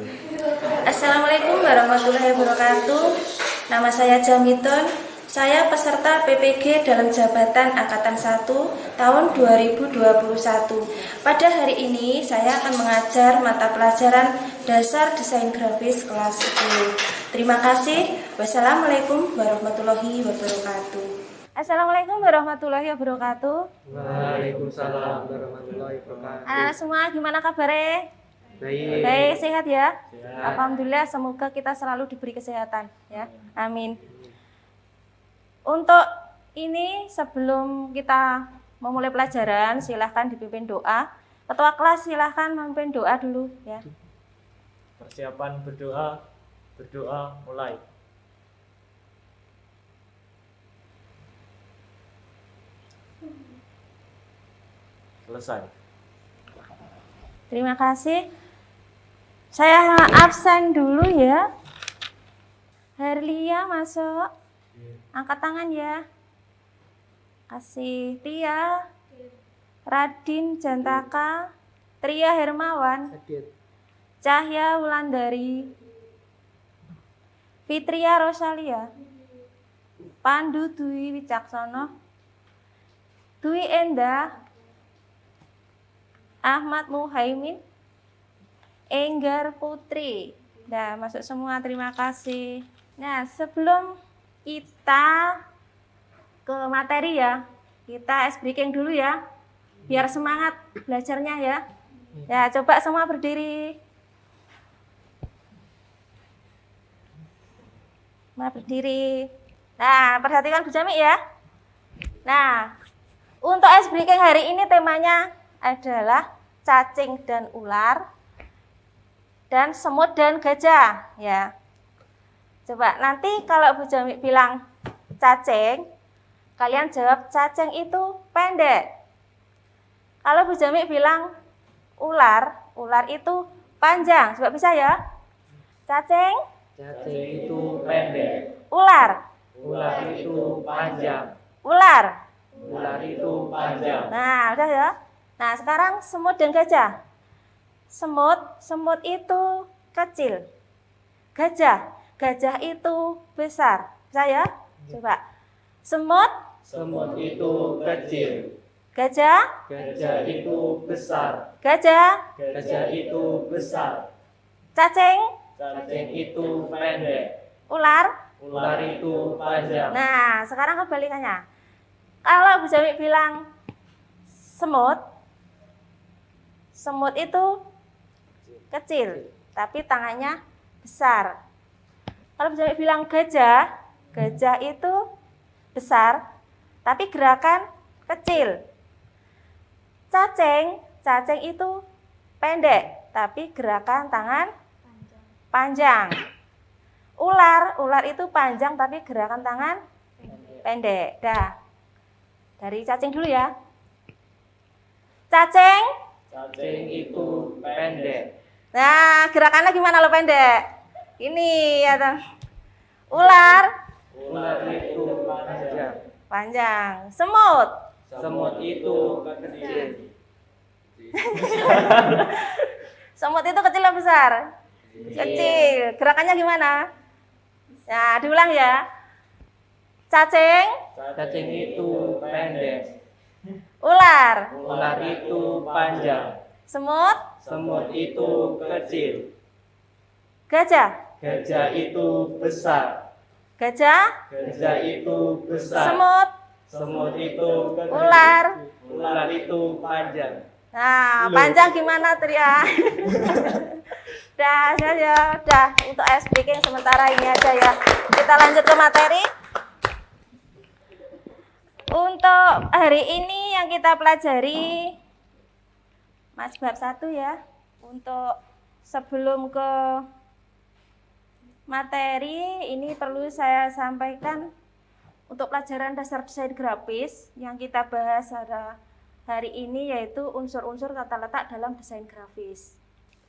Assalamualaikum warahmatullahi wabarakatuh. Nama saya Jamiton. Saya peserta PPG dalam jabatan Angkatan 1 tahun 2021. Pada hari ini saya akan mengajar mata pelajaran dasar desain grafis kelas 10. Terima kasih. Wassalamualaikum warahmatullahi wabarakatuh. Assalamualaikum warahmatullahi wabarakatuh. Waalaikumsalam warahmatullahi wabarakatuh. Anak-anak semua gimana kabarnya? Baik. Baik, sehat ya? Sehat. Alhamdulillah, semoga kita selalu diberi kesehatan ya. Amin. Untuk ini sebelum kita memulai pelajaran, silahkan dipimpin doa. Ketua kelas silahkan memimpin doa dulu ya. Persiapan berdoa mulai. Selesai. Terima kasih. Saya absen dulu ya. Herlia masuk. Angkat tangan ya. Kasih Tia, Radin Jantaka, Tria Hermawan, Cahya Wulandari, Fitria Rosalia, Pandu Dwi Wicaksono, Dwi Endah, Ahmad Muhaimin, Enggar Putri. Nah, masuk semua, terima kasih. Nah, sebelum kita ke materi ya, kita ice breaking dulu ya, biar semangat belajarnya ya. Ya, coba semua berdiri. Semua berdiri. Nah, perhatikan Bu Jami ya. Nah, untuk ice breaking hari ini temanya adalah cacing dan ular, dan semut dan gajah ya. Coba nanti kalau Bu Jami bilang cacing, kalian jawab cacing itu pendek. Kalau Bu Jami bilang ular, ular itu panjang. Coba bisa ya? Cacing itu pendek. ular, Ular itu panjang. ular. Ular itu panjang. Nah, udah ya. Nah, sekarang semut dan gajah. Semut itu kecil. Gajah itu besar. Saya coba. Semut itu kecil. Gajah, Gajah itu besar. gajah, Gajah itu besar. cacing, Cacing itu pendek. ular. Ular itu panjang. Nah, sekarang kebalikannya. Kalau Bu Jami bilang semut itu kecil, tapi tangannya besar. Kalau Bu Jami bilang gajah itu besar, tapi gerakan kecil. Cacing itu pendek, tapi gerakan tangan panjang. Ular itu panjang, tapi gerakan tangan pendek. Dah. Dari cacing dulu ya. Cacing. Cacing itu pendek. Nah, gerakannya gimana lo pendek? Ini ya toh. Ular Ular itu panjang. panjang. Semut. Semut itu kecil. Semut itu kecil atau besar? Kecil. Gerakannya gimana? Nah, diulang ya. Cacing, Cacing itu pendek. ular, Ular itu panjang. semut, Semut itu kecil. gajah, Gajah itu besar. gajah, Gajah itu besar. semut, Semut itu kecil. ular. Ular itu panjang. Nah, panjang gimana Tria? Udah ya, udah untuk ice breaking sementara ini aja ya. Kita lanjut ke materi. Untuk hari ini yang kita pelajari Mas bab 1 ya. Untuk sebelum ke materi ini perlu saya sampaikan untuk pelajaran dasar desain grafis yang kita bahas hari ini yaitu unsur-unsur tata letak dalam desain grafis.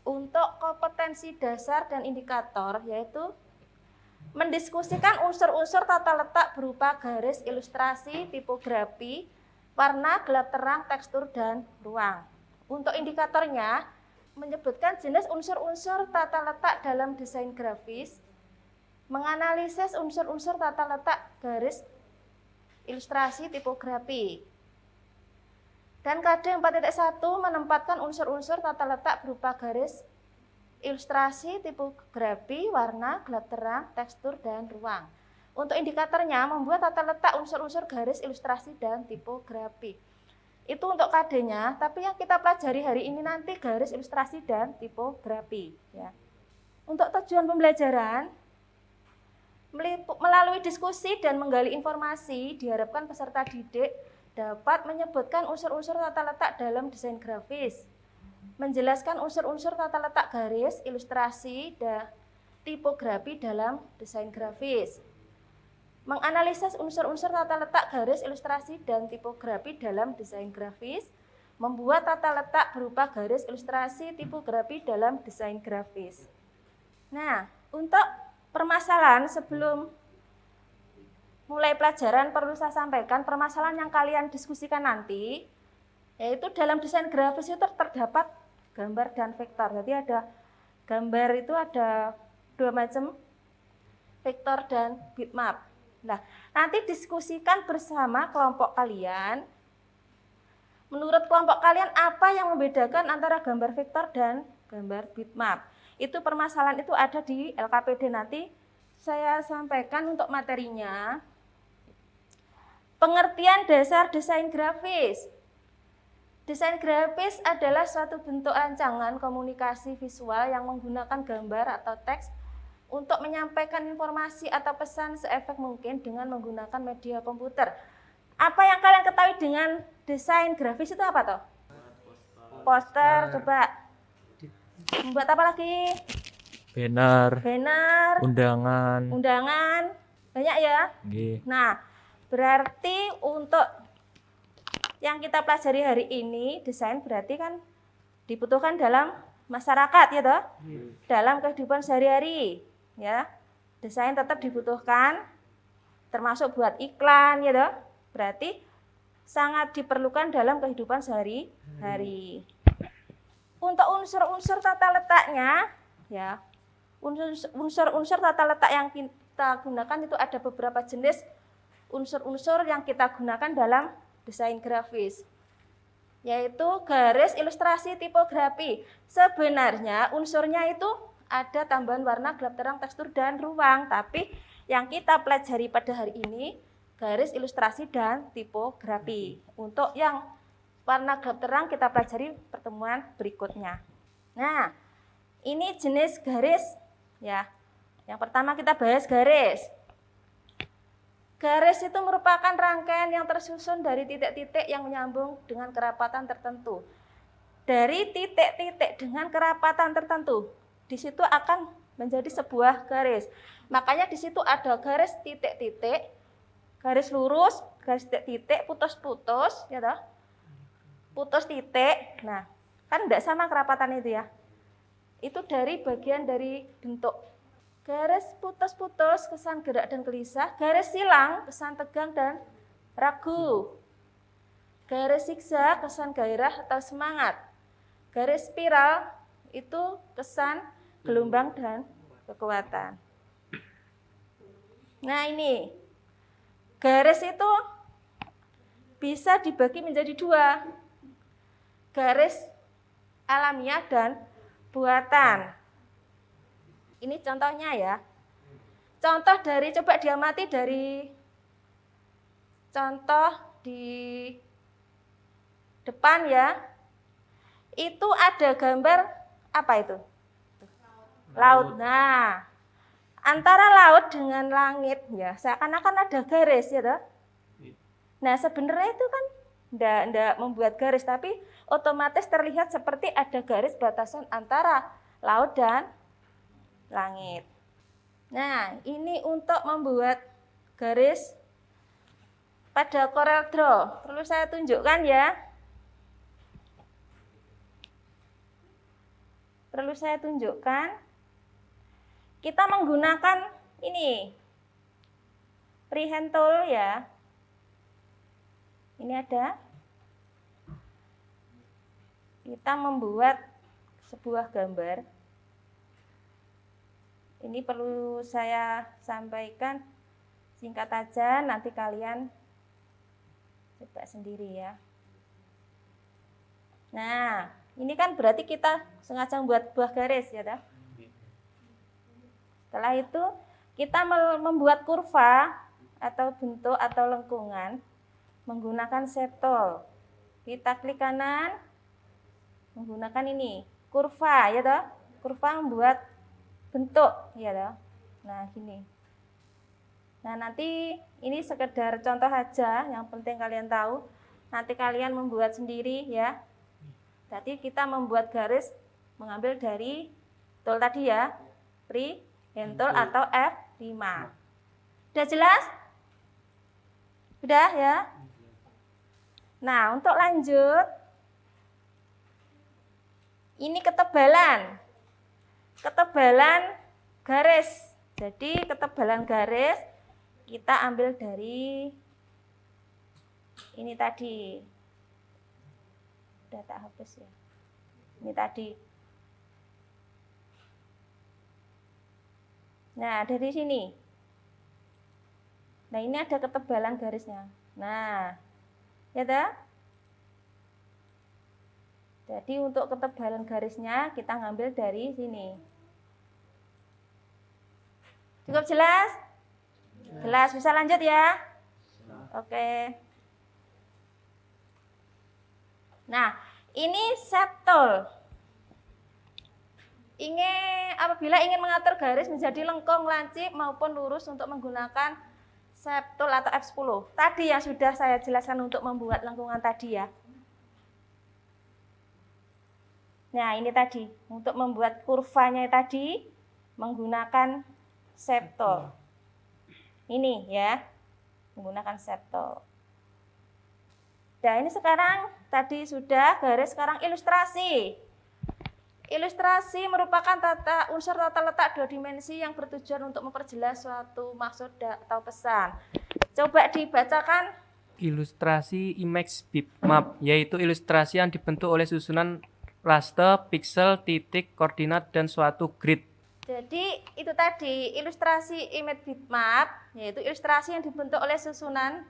Untuk kompetensi dasar dan indikator yaitu mendiskusikan unsur-unsur tata letak berupa garis, ilustrasi, tipografi, warna, gelap terang, tekstur, dan ruang. Untuk indikatornya, menyebutkan jenis unsur-unsur tata letak dalam desain grafis, menganalisis unsur-unsur tata letak garis ilustrasi tipografi. Dan KD 4.1 menempatkan unsur-unsur tata letak berupa garis ilustrasi tipografi, warna, gelap terang, tekstur, dan ruang. Untuk indikatornya membuat tata letak unsur-unsur garis ilustrasi dan tipografi. Itu untuk KD-nya, tapi yang kita pelajari hari ini nanti garis ilustrasi dan tipografi. Ya. Untuk tujuan pembelajaran, melalui diskusi dan menggali informasi, diharapkan peserta didik dapat menyebutkan unsur-unsur tata letak dalam desain grafis, menjelaskan unsur-unsur tata letak garis, ilustrasi, dan tipografi dalam desain grafis, menganalisis unsur-unsur tata letak garis, ilustrasi, dan tipografi dalam desain grafis, membuat tata letak berupa garis, ilustrasi, tipografi dalam desain grafis. Nah, untuk permasalahan sebelum mulai pelajaran perlu saya sampaikan permasalahan yang kalian diskusikan nanti, yaitu dalam desain grafis itu terdapat gambar dan vektor. Jadi ada gambar itu ada dua macam, vektor dan bitmap. Nah, nanti diskusikan bersama kelompok kalian. Menurut kelompok kalian apa yang membedakan antara gambar vektor dan gambar bitmap? Itu permasalahan itu ada di LKPD nanti. Saya sampaikan untuk materinya. Pengertian dasar desain grafis. Desain grafis adalah suatu bentuk rancangan komunikasi visual yang menggunakan gambar atau teks untuk menyampaikan informasi atau pesan seefek mungkin dengan menggunakan media komputer. Apa yang kalian ketahui dengan desain grafis itu apa toh? Poster, coba. Membuat apa lagi? Banner, Undangan, banyak ya? Nggih. Nah, berarti untuk yang kita pelajari hari ini, desain berarti kan dibutuhkan dalam masyarakat ya toh? Dalam kehidupan sehari-hari ya. Desain tetap dibutuhkan termasuk buat iklan ya toh? Berarti sangat diperlukan dalam kehidupan sehari-hari. Untuk unsur-unsur tata letaknya ya. Unsur-unsur tata letak yang kita gunakan itu ada beberapa jenis unsur-unsur yang kita gunakan dalam desain grafis, yaitu garis ilustrasi tipografi. Sebenarnya unsurnya itu ada tambahan warna, gelap terang, tekstur, dan ruang, tapi yang kita pelajari pada hari ini garis ilustrasi dan tipografi. Untuk yang warna gelap terang kita pelajari pertemuan berikutnya. Nah, ini jenis garis ya. Yang pertama kita bahas garis. Garis itu merupakan rangkaian yang tersusun dari titik-titik yang menyambung dengan kerapatan tertentu. Dari titik-titik dengan kerapatan tertentu, di situ akan menjadi sebuah garis. Makanya di situ ada garis titik-titik, garis lurus, garis titik-titik, putus-putus, ya toh? Putus titik. Nah, kan enggak sama kerapatan itu ya. Itu dari bagian dari bentuk. Garis putus-putus, kesan gerak dan gelisah. Garis silang, kesan tegang dan ragu. Garis zigzag, kesan gairah atau semangat. Garis spiral, itu kesan gelombang dan kekuatan. Nah ini, garis itu bisa dibagi menjadi dua. Garis alamiah dan buatan. Ini contohnya ya. Contoh dari, coba diamati dari contoh di depan ya. Itu ada gambar apa itu? Laut. Nah, antara laut dengan langit ya, seakan-akan ada garis ya toh. Nah, sebenarnya itu kan enggak membuat garis, tapi otomatis terlihat seperti ada garis batasan antara laut dan langit. Nah, ini untuk membuat garis pada Corel Draw. Perlu saya tunjukkan ya. Perlu saya tunjukkan. Kita menggunakan ini. Freehand tool ya. Ini ada. Kita membuat sebuah gambar. Ini perlu saya sampaikan singkat aja, nanti kalian coba sendiri ya. Nah, ini kan berarti kita sengaja membuat buah garis ya toh? Setelah itu kita membuat kurva atau bentuk atau lengkungan menggunakan shape tool. Kita klik kanan menggunakan ini, kurva ya toh? Kurva membuat bentuk ya toh. Nah, gini. Nah, nanti ini sekedar contoh aja, yang penting kalian tahu. Nanti kalian membuat sendiri ya. Jadi kita membuat garis mengambil dari tool tadi ya. Freehand tool atau F5. Udah jelas? Udah ya? Nah, untuk lanjut ini ketebalan garis. Jadi ketebalan garis kita ambil dari ini tadi. Udah tak hapus ya. Ini tadi. Nah, dari sini. Nah, ini ada ketebalan garisnya. Nah, ya toh? Jadi untuk ketebalan garisnya kita ngambil dari sini. Cukup jelas? Jelas, bisa lanjut ya? Oke. Nah, ini shape tool. Apabila ingin mengatur garis menjadi lengkung, lancip maupun lurus untuk menggunakan shape tool atau F10. Tadi yang sudah saya jelaskan untuk membuat lengkungan tadi ya. Nah, ini tadi untuk membuat kurvanya tadi menggunakan shape tool. Ini ya, menggunakan shape tool. Nah, ini sekarang tadi sudah garis, sekarang ilustrasi. Ilustrasi merupakan unsur tata letak dua dimensi yang bertujuan untuk memperjelas suatu maksud atau pesan. Coba dibacakan. Ilustrasi image bitmap, yaitu ilustrasi yang dibentuk oleh susunan raster, pixel, titik, koordinat, dan suatu grid. Jadi itu tadi ilustrasi image bitmap, yaitu ilustrasi yang dibentuk oleh susunan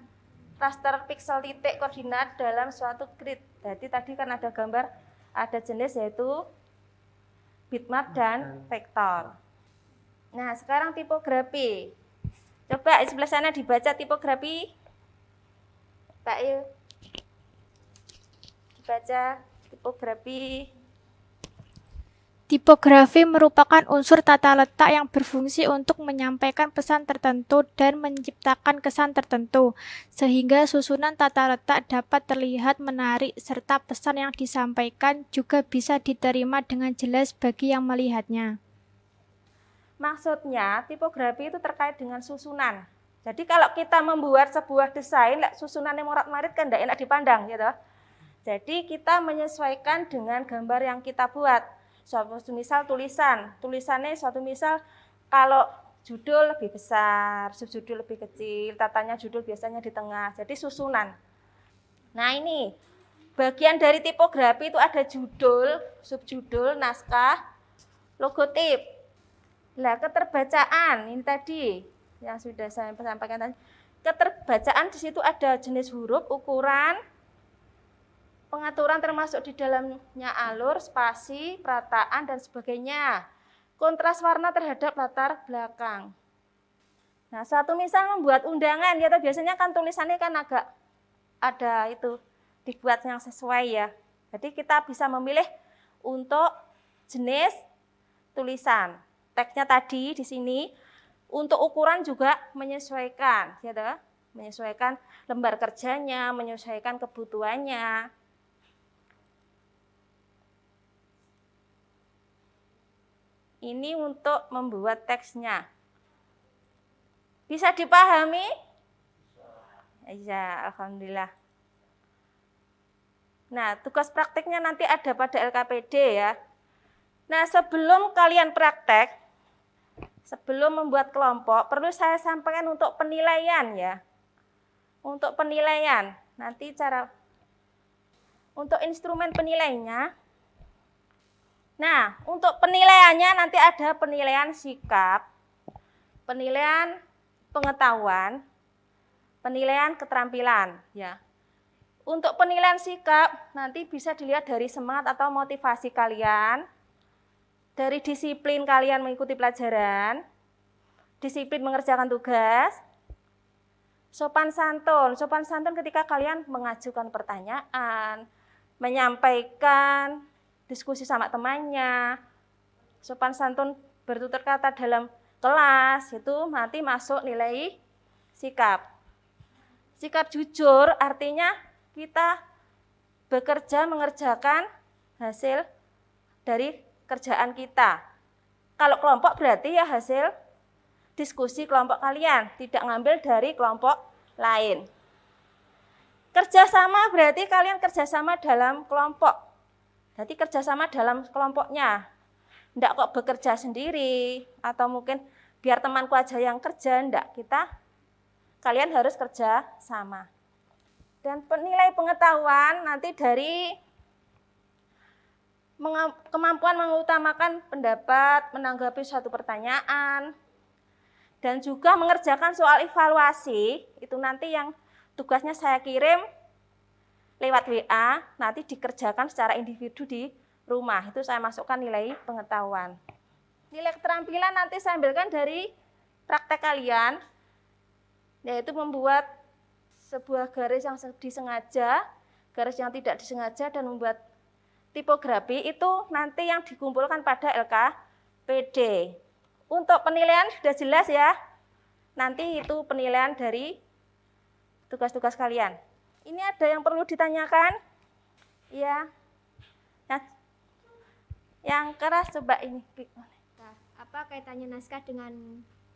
raster, pixel, titik, koordinat dalam suatu grid. Jadi tadi kan ada gambar, ada jenis yaitu bitmap dan vektor. Nah, sekarang tipografi. Coba di sebelah sana dibaca tipografi. Pak yuk. Dibaca tipografi. Tipografi merupakan unsur tata letak yang berfungsi untuk menyampaikan pesan tertentu dan menciptakan kesan tertentu, sehingga susunan tata letak dapat terlihat menarik serta pesan yang disampaikan juga bisa diterima dengan jelas bagi yang melihatnya. Maksudnya, tipografi itu terkait dengan susunan. Jadi kalau kita membuat sebuah desain, susunan yang morat-marit kan tidak enak dipandang, gitu. Jadi kita menyesuaikan dengan gambar yang kita buat. Suatu misal tulisannya suatu misal kalau judul lebih besar, subjudul lebih kecil, tatanya judul biasanya di tengah, jadi susunan. Nah, ini bagian dari tipografi itu ada judul, subjudul, naskah, logotip. Nah, keterbacaan ini tadi yang sudah saya sampaikan tadi. Keterbacaan di situ ada jenis huruf, ukuran, pengaturan termasuk di dalamnya alur, spasi, perataan, dan sebagainya. Kontras warna terhadap latar belakang. Nah, suatu misal membuat undangan, ya biasanya kan tulisannya kan agak ada itu, dibuat yang sesuai ya. Jadi kita bisa memilih untuk jenis tulisan. Teksnya tadi di sini, untuk ukuran juga menyesuaikan, ya toh? Menyesuaikan lembar kerjanya, menyesuaikan kebutuhannya. Ini untuk membuat teksnya. Bisa dipahami? Iya, alhamdulillah. Nah, tugas prakteknya nanti ada pada LKPD ya. Nah, sebelum kalian praktek, sebelum membuat kelompok, perlu saya sampaikan untuk penilaian ya. Untuk penilaian, nanti untuk instrumen penilainya. Nah, untuk penilaiannya nanti ada penilaian sikap, penilaian pengetahuan, penilaian keterampilan, ya. Untuk penilaian sikap nanti bisa dilihat dari semangat atau motivasi kalian, dari disiplin kalian mengikuti pelajaran, disiplin mengerjakan tugas, sopan santun. Sopan santun ketika kalian mengajukan pertanyaan, menyampaikan, diskusi sama temannya. Sopan santun bertutur kata dalam kelas, itu nanti masuk nilai sikap. Sikap jujur artinya kita bekerja mengerjakan hasil dari kerjaan kita. Kalau kelompok berarti ya hasil diskusi kelompok kalian, tidak ngambil dari kelompok lain. Kerjasama berarti kalian kerjasama dalam kelompok. Jadi kerjasama dalam kelompoknya. Enggak kok bekerja sendiri, atau mungkin biar temanku aja yang kerja, enggak. Kalian harus kerja sama. Dan penilai pengetahuan nanti dari kemampuan mengutamakan pendapat, menanggapi suatu pertanyaan, dan juga mengerjakan soal evaluasi, itu nanti yang tugasnya saya kirim lewat WA, nanti dikerjakan secara individu di rumah. Itu saya masukkan nilai pengetahuan. Nilai keterampilan nanti saya ambilkan dari praktek kalian, yaitu membuat sebuah garis yang disengaja, garis yang tidak disengaja, dan membuat tipografi. Itu nanti yang dikumpulkan pada LKPD. Untuk penilaian sudah jelas ya, nanti itu penilaian dari tugas-tugas kalian. Ini ada yang perlu ditanyakan? Ya. Yang keras coba ini. Apa kaitannya naskah dengan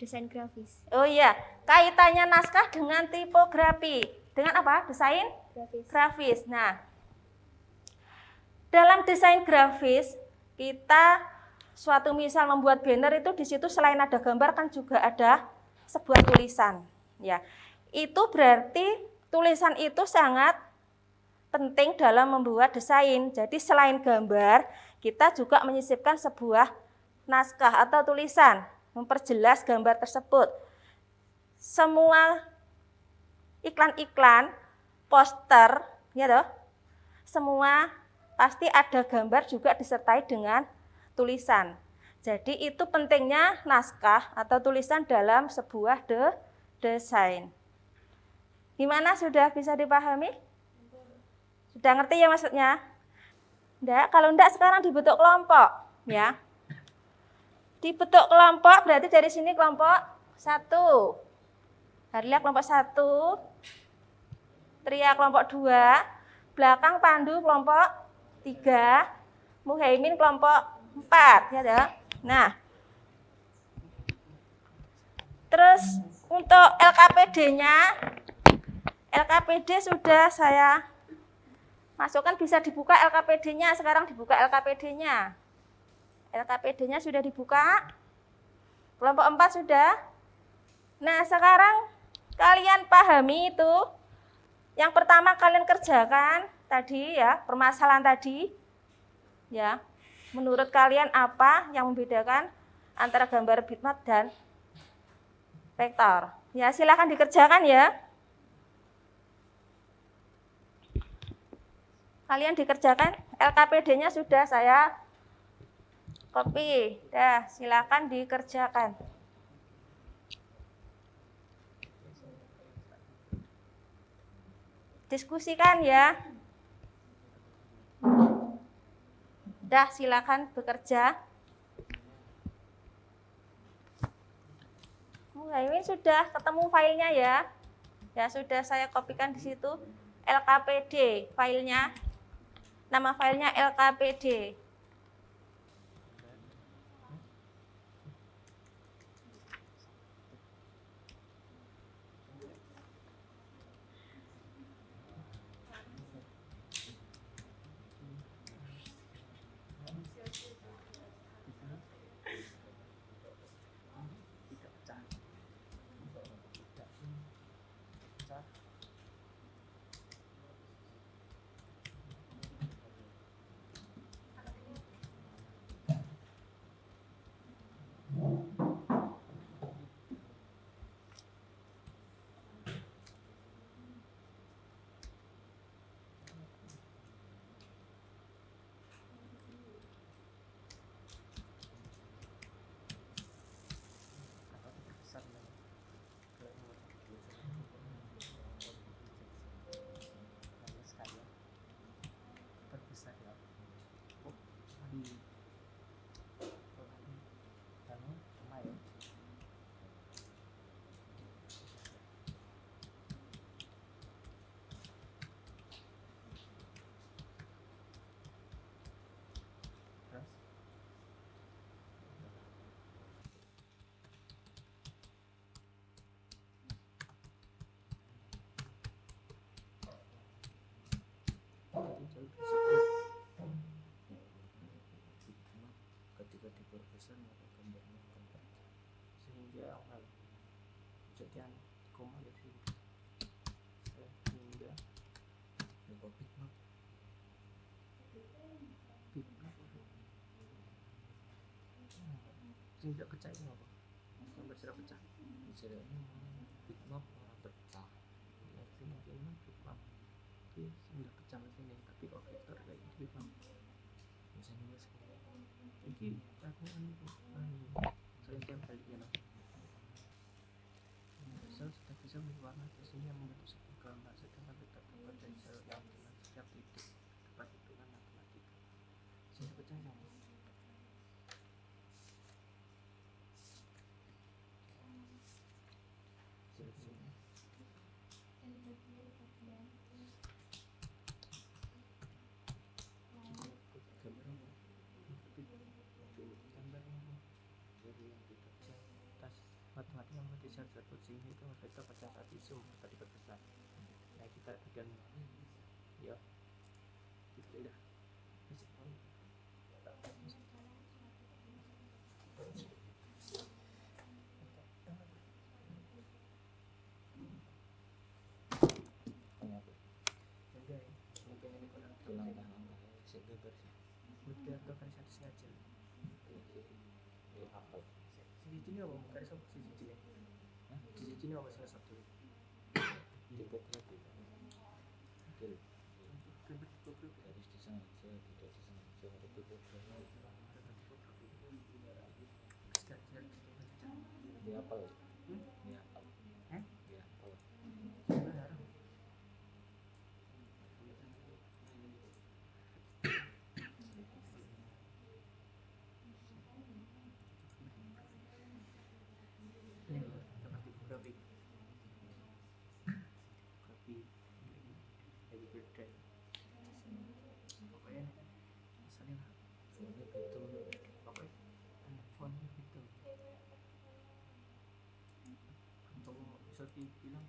desain grafis? Oh iya, kaitannya naskah dengan tipografi. Dengan apa? Desain grafis. Nah, dalam desain grafis kita suatu misal membuat banner itu di situ selain ada gambar kan juga ada sebuah tulisan. Ya, itu berarti tulisan itu sangat penting dalam membuat desain. Jadi selain gambar, kita juga menyisipkan sebuah naskah atau tulisan, memperjelas gambar tersebut. Semua iklan-iklan, poster, ya toh, semua pasti ada gambar juga disertai dengan tulisan. Jadi itu pentingnya naskah atau tulisan dalam sebuah desain. Gimana, sudah bisa dipahami? Sudah ngerti ya maksudnya? Enggak, kalau enggak sekarang dibentuk kelompok, ya. Dibentuk kelompok berarti dari sini kelompok 1. Harlia kelompok 1. Tria kelompok 2. Belakang Pandu kelompok 3. Muhaimin kelompok 4, ya toh? Nah. Terus untuk LKPD-nya, LKPD sudah saya masukkan, bisa dibuka LKPD-nya, sekarang dibuka LKPD-nya. LKPD-nya sudah dibuka. Kelompok 4 sudah. Nah, sekarang kalian pahami itu. Yang pertama kalian kerjakan tadi ya, permasalahan tadi. Ya. Menurut kalian apa yang membedakan antara gambar bitmap dan vektor? Ya, silakan dikerjakan ya. Kalian dikerjakan, LKPD-nya sudah saya copy. Dah, silakan dikerjakan. Diskusikan ya. Dah, silakan bekerja. Muhaimin sudah ketemu filenya ya. Ya, sudah saya kopikan di situ LKPD filenya. Nama filenya LKPD. besar maka gambarnya akan pecah. Sehingga kejadian koma ya sehingga Kok bitmap sehingga pecah itu apa? Gambar sudah pecah. istilahnya bitmap malah pecah. Nah, sini ini bitmap. Oke, sehingga pecah sini tapi kok vektor kayak gitu bitmap. Misalnya mas Iki aku saya baliknya lah. Sel sudah bisa berwarna sini yang membentuk sebuah gambar, sedangkan vektor gambar dari sel yang dengan setiap titik dapat hitungan matematika. Sehingga pecah yang matematika menjadi sel tersebut sehingga itu vektor pecah saat isu tadi berbesar. Nah kita bagian ya gitu dah. Mungkin ini kurang langkah-langkah sehingga bersih biar ke garis atas saja. apa Sisi sini apa garis apa sisi sini? Sisi sini apa salah satu? tipografi skill Gambar tipografi. garis disengaja tidak disengaja ada tipografi dihafal dihafal dihafal Ini gambar tipografi. Tipografi happy birthday. Pokoknya misalnya lah, ini betul pokoknya fontnya gitu. Untuk bisa dibilang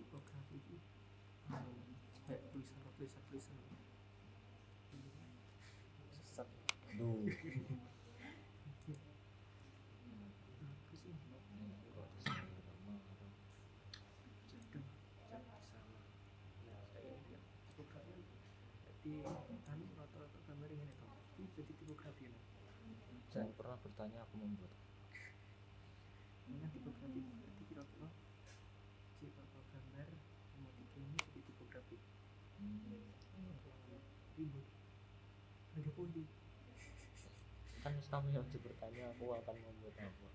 tipografi itu kayak tulisan sesat. duh Bagus sih. kok desain lama Jodoh sama ya kayak ini ya tipografi jadi kami rata-rata gambar ini toh ini jadi tipografi lah jangan pernah bertanya aku membuat dengan tipografi berarti kira-kira si bapak gambar motif ini jadi tipografi ribut ada putih kan kamu yang bertanya aku akan membuat apa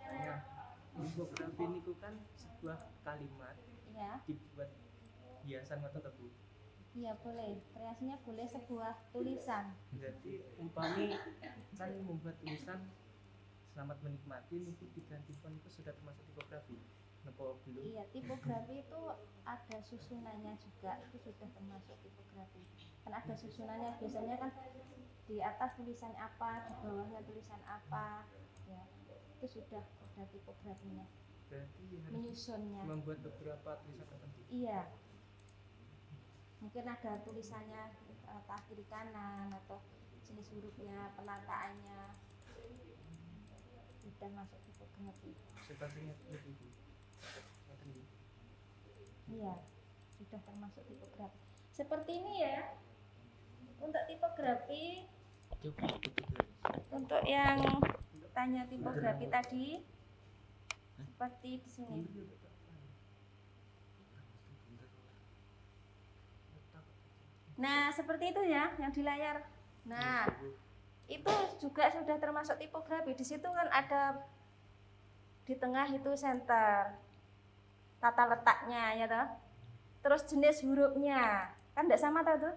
nah tipografi ini kan sebuah kalimat Ya, dibuat hiasan atau tebu. iya boleh. Kreasinya boleh sebuah tulisan. Jadi umpami kan membuat tulisan selamat menikmati itu diganti font itu sudah termasuk tipografi. Nopo belum? Iya, tipografi itu ada susunannya juga, itu sudah termasuk tipografi. Kan ada susunannya, biasanya kan di atas tulisan apa, di bawahnya tulisan apa, ya itu sudah ada tipografinya, Berarti harus menyusunnya. membuat beberapa tulisan tertentu. Iya, mungkin ada tulisannya ke kiri kanan atau jenis hurufnya, penataannya, sudah masuk tipografi. Sepertinya itu. Iya, sudah termasuk tipografi. Seperti ini ya. Untuk tipografi, coba aku tuh untuk yang tanya tipografi tadi, seperti di sini. Nah, seperti itu ya, yang di layar. Nah, itu juga sudah termasuk tipografi. Di situ kan ada di tengah itu center, tata letaknya ya toh. Terus jenis hurufnya kan tidak sama tuh.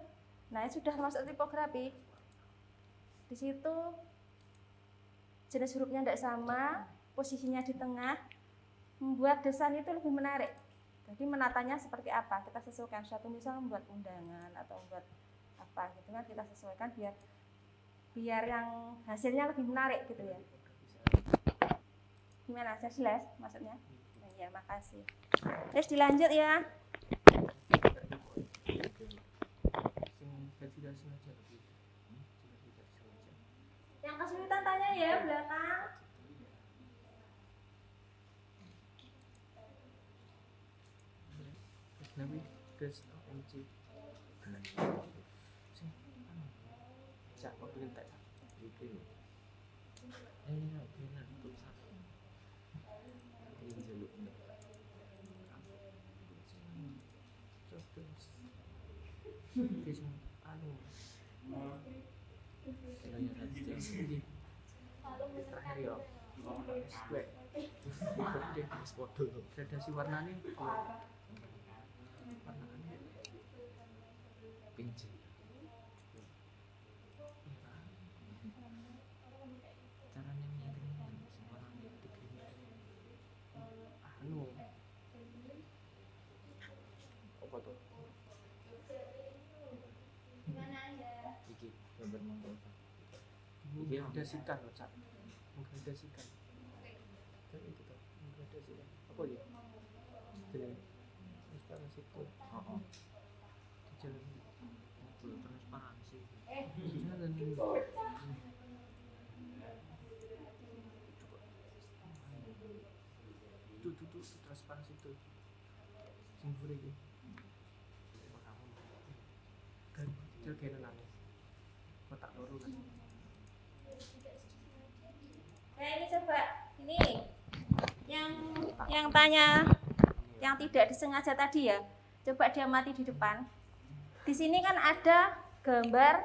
Nah, itu sudah masuk tipografi. Di situ jenis hurufnya tidak sama, posisinya di tengah, membuat desain itu lebih menarik. Jadi menatanya seperti apa? Kita sesuaikan. Suatu misal membuat undangan atau membuat apa gitu kan, kita sesuaikan biar yang hasilnya lebih menarik gitu ya. Gimana? Saya jelas maksudnya? Nah, ya, makasih. Terus dilanjut ya. Sing versi dari sini aja lebih ya belakang. Terus nabi terus MC sing cak waktu entek Iki lho. Iya, bener tuh sak. Ini jaluk nek. terus anu Layar aja. Iki. Terakhir ya. Gue deh Foto lho. gradasi warnanya warnanya Pinci. Caranya ngirim semua dikirim. anu apa tuh Iki gambar mangkok. menggadasikan loh cak menggadasikan kan itu tuh menggadasikan apa ya jadi transparansi itu Heeh. di jalan Itu transparansi. di jalan ini itu transparansi itu sing buri iki kan kecil kayak nane kotak loro kan Ini coba ini yang tanya yang tidak disengaja tadi ya. Coba dia mati di depan. Di sini kan ada gambar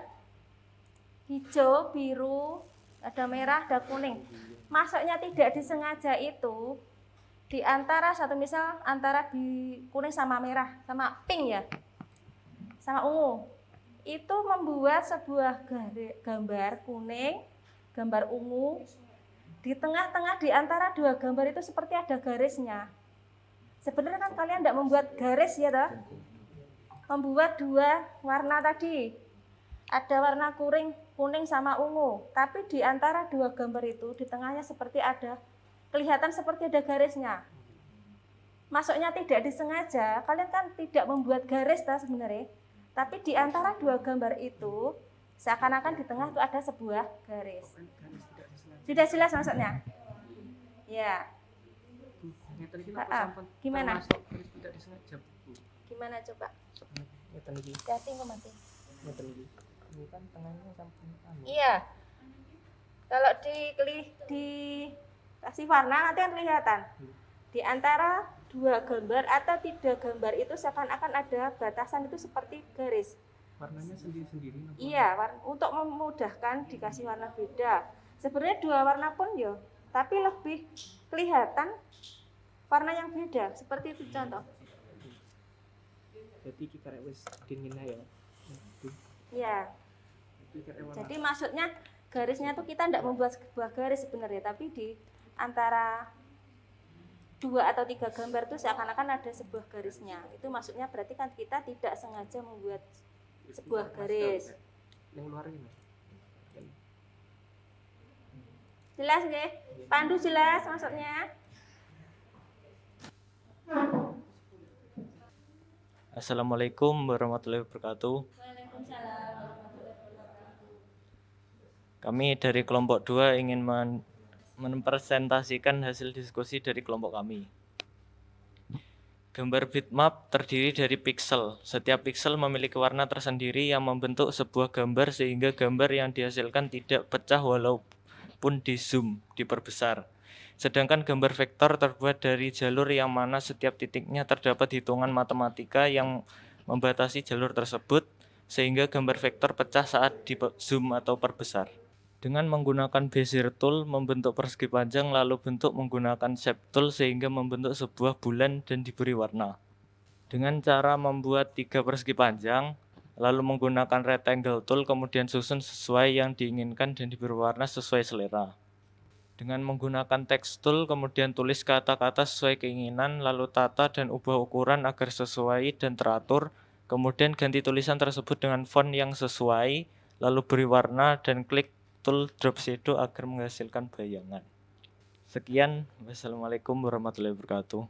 hijau, biru, ada merah, ada kuning. Masuknya tidak disengaja itu di antara satu misal antara di kuning sama merah sama pink ya. Sama ungu. Itu membuat sebuah gambar kuning, gambar ungu. Di tengah-tengah di antara dua gambar itu seperti ada garisnya. Sebenarnya kan kalian tidak membuat garis ya toh? Membuat dua warna tadi. Ada warna kuning sama ungu. Tapi di antara dua gambar itu di tengahnya seperti ada kelihatan seperti ada garisnya. Masuknya tidak disengaja, kalian kan tidak membuat garis toh sebenarnya. Tapi di antara dua gambar itu seakan-akan di tengah itu ada sebuah garis. Sudah jelas maksudnya? Ya. ngeten iki Ah, napa ah. sampun Gimana? termasuk garis tidak disengaja Bu Gimana coba? ngeten iki Hati nggak mati? ngeten iki Ini kan tengahnya samping anu. Iya. Kalau di kasih warna nanti kan kelihatan. Di antara dua gambar atau tiga gambar itu seakan-akan ada batasan itu seperti garis. warnanya sendiri-sendiri napa? Iya, untuk memudahkan dikasih warna beda. Sebenarnya dua warna pun ya, tapi lebih kelihatan warna yang beda. Seperti itu contoh. Jadi iki karek wis dingin ya. Iya. Iki karek warna. Jadi maksudnya garisnya tuh kita tidak membuat sebuah garis sebenarnya, tapi di antara dua atau tiga gambar itu seakan-akan ada sebuah garisnya. Itu maksudnya berarti kan kita tidak sengaja membuat sebuah garis. Yang luar ini. Jelas nggih? Pandu jelas maksudnya? Assalamualaikum warahmatullahi wabarakatuh. Waalaikumsalam. Kami dari kelompok 2 ingin mempresentasikan hasil diskusi dari kelompok kami. Gambar bitmap terdiri dari piksel. Setiap piksel memiliki warna tersendiri yang membentuk sebuah gambar sehingga gambar yang dihasilkan tidak pecah walaupun di zoom, diperbesar. Sedangkan gambar vektor terbuat dari jalur yang mana setiap titiknya terdapat hitungan matematika yang membatasi jalur tersebut sehingga gambar vektor pecah saat di zoom atau perbesar. Dengan menggunakan Bezier tool membentuk persegi panjang lalu bentuk menggunakan shape tool sehingga membentuk sebuah bulan dan diberi warna. Dengan cara membuat 3 persegi panjang lalu menggunakan rectangle tool kemudian susun sesuai yang diinginkan dan diberi warna sesuai selera. Dengan menggunakan text tool kemudian tulis kata-kata sesuai keinginan lalu tata dan ubah ukuran agar sesuai dan teratur. Kemudian ganti tulisan tersebut dengan font yang sesuai lalu beri warna dan klik tool drop shadow agar menghasilkan bayangan. Sekian, wassalamualaikum warahmatullahi wabarakatuh.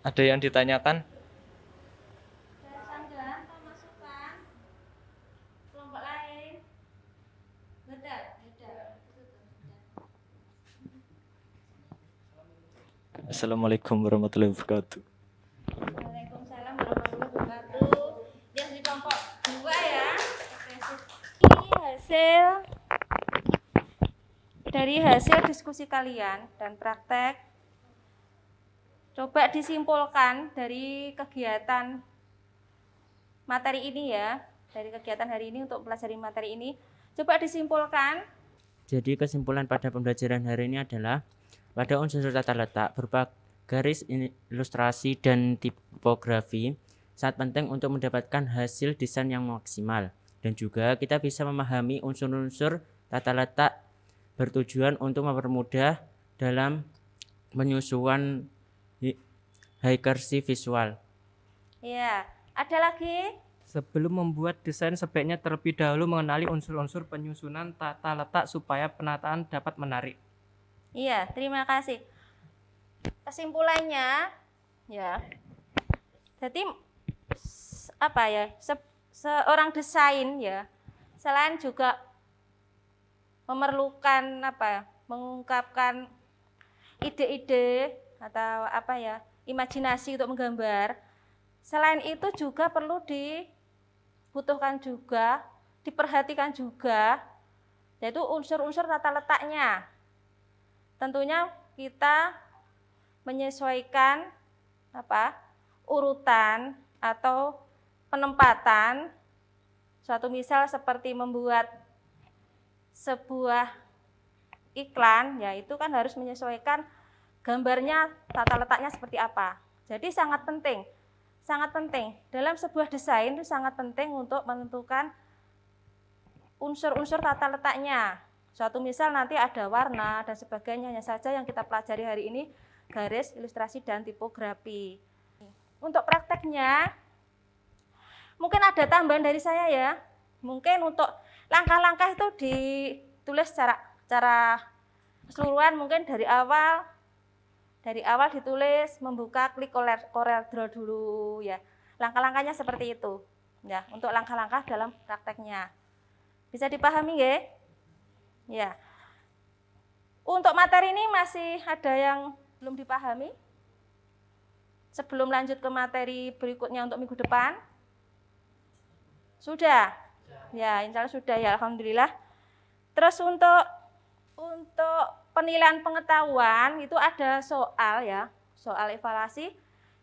Ada yang ditanyakan? Sanggahan atau masukan? Wassalamualaikum warahmatullahi wabarakatuh. Waalaikumsalam warahmatullahi wabarakatuh. Yang di kelompok 2 ya. Ini hasil diskusi kalian dan praktek. Coba disimpulkan dari kegiatan materi ini ya. Dari kegiatan hari ini untuk pelajari materi ini. Coba disimpulkan. Jadi kesimpulan pada pembelajaran hari ini adalah pada unsur tata letak berupa garis, ilustrasi, dan tipografi sangat penting untuk mendapatkan hasil desain yang maksimal. Dan juga kita bisa memahami unsur-unsur tata letak bertujuan untuk mempermudah dalam penyusunan hierarki visual. Ya, ada lagi? Sebelum membuat desain sebaiknya terlebih dahulu mengenali unsur-unsur penyusunan tata letak supaya penataan dapat menarik. Iya, terima kasih. Kesimpulannya, ya. Jadi apa ya? Seorang desain ya, selain juga memerlukan mengungkapkan ide-ide atau imajinasi untuk menggambar. Selain itu juga perlu dibutuhkan juga, diperhatikan juga, yaitu unsur-unsur tata letaknya. Tentunya kita menyesuaikan urutan atau penempatan. Suatu misal seperti membuat sebuah iklan, ya itu kan harus menyesuaikan gambarnya, tata letaknya seperti apa. Jadi sangat penting dalam sebuah desain itu sangat penting untuk menentukan unsur-unsur tata letaknya. Suatu misal nanti ada warna dan sebagainya, hanya saja yang kita pelajari hari ini garis, ilustrasi, dan tipografi. Untuk prakteknya mungkin ada tambahan dari saya ya. Mungkin untuk langkah-langkah itu ditulis secara keseluruhan, mungkin dari awal ditulis, membuka, klik Corel Draw dulu ya. Langkah-langkahnya seperti itu. Ya, untuk langkah-langkah dalam prakteknya. Bisa dipahami nggih? Ya. Untuk materi ini masih ada yang belum dipahami? Sebelum lanjut ke materi berikutnya untuk minggu depan? Sudah? Ya, insya Allah sudah ya, alhamdulillah. Terus untuk penilaian pengetahuan itu ada soal ya, soal evaluasi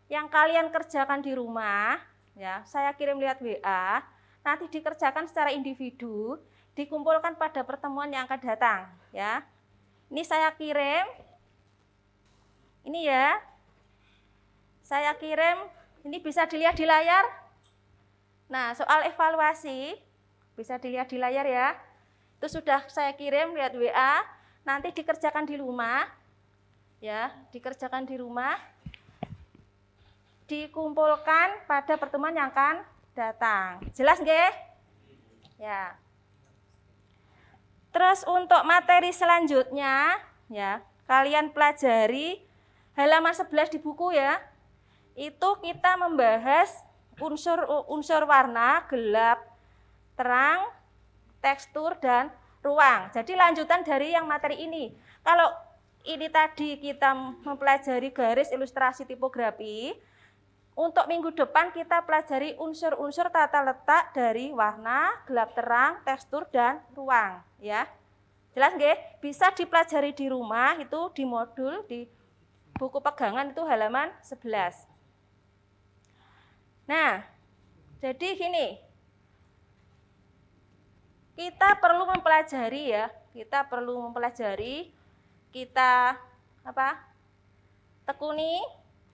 yang kalian kerjakan di rumah ya. Saya kirim lewat WA, nanti dikerjakan secara individu, dikumpulkan pada pertemuan yang akan datang ya. Ini saya kirim. Ini ya. Saya kirim, ini bisa dilihat di layar. Nah, soal evaluasi bisa dilihat di layar ya. Itu sudah saya kirim lewat WA. Nanti dikerjakan di rumah, ya, dikerjakan di rumah, dikumpulkan pada pertemuan yang akan datang. Jelas nggih? Ya. Terus untuk materi selanjutnya, ya, kalian pelajari halaman 11 di buku ya. Itu kita membahas unsur warna, gelap, terang, tekstur, dan ruang. Jadi lanjutan dari yang materi ini. Kalau ini tadi kita mempelajari garis, ilustrasi, tipografi, untuk minggu depan kita pelajari unsur-unsur tata letak dari warna, gelap, terang, tekstur, dan ruang. Ya, jelas nggih? Bisa dipelajari di rumah, itu di modul, di buku pegangan itu halaman 11. Nah, jadi gini, kita perlu mempelajari ya, kita tekuni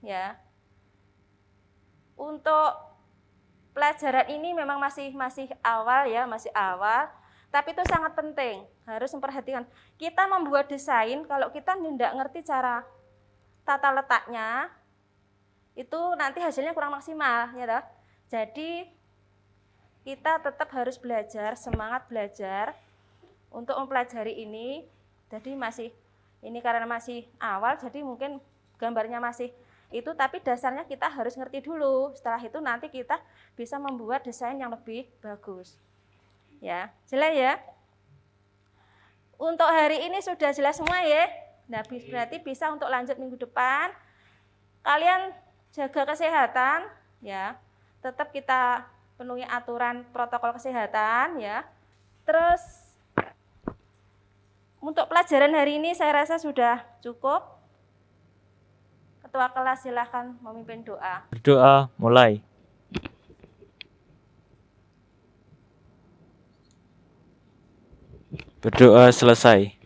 ya. Untuk pelajaran ini memang masih awal ya, masih awal, tapi itu sangat penting, harus memperhatikan. Kita membuat desain, kalau kita tidak ngerti cara tata letaknya, itu nanti hasilnya kurang maksimal ya toh. Jadi kita tetap harus belajar, semangat belajar untuk mempelajari ini. Jadi ini karena masih awal, jadi mungkin gambarnya masih itu, tapi dasarnya kita harus ngerti dulu. Setelah itu nanti kita bisa membuat desain yang lebih bagus. Ya, jelas ya? Untuk hari ini sudah jelas semua ya? Nah, berarti bisa untuk lanjut minggu depan. kalian jaga kesehatan ya. Tetap kita penuhi aturan protokol kesehatan ya. Terus untuk pelajaran hari ini saya rasa sudah cukup. Ketua kelas silakan memimpin doa. Berdoa mulai. Berdoa selesai.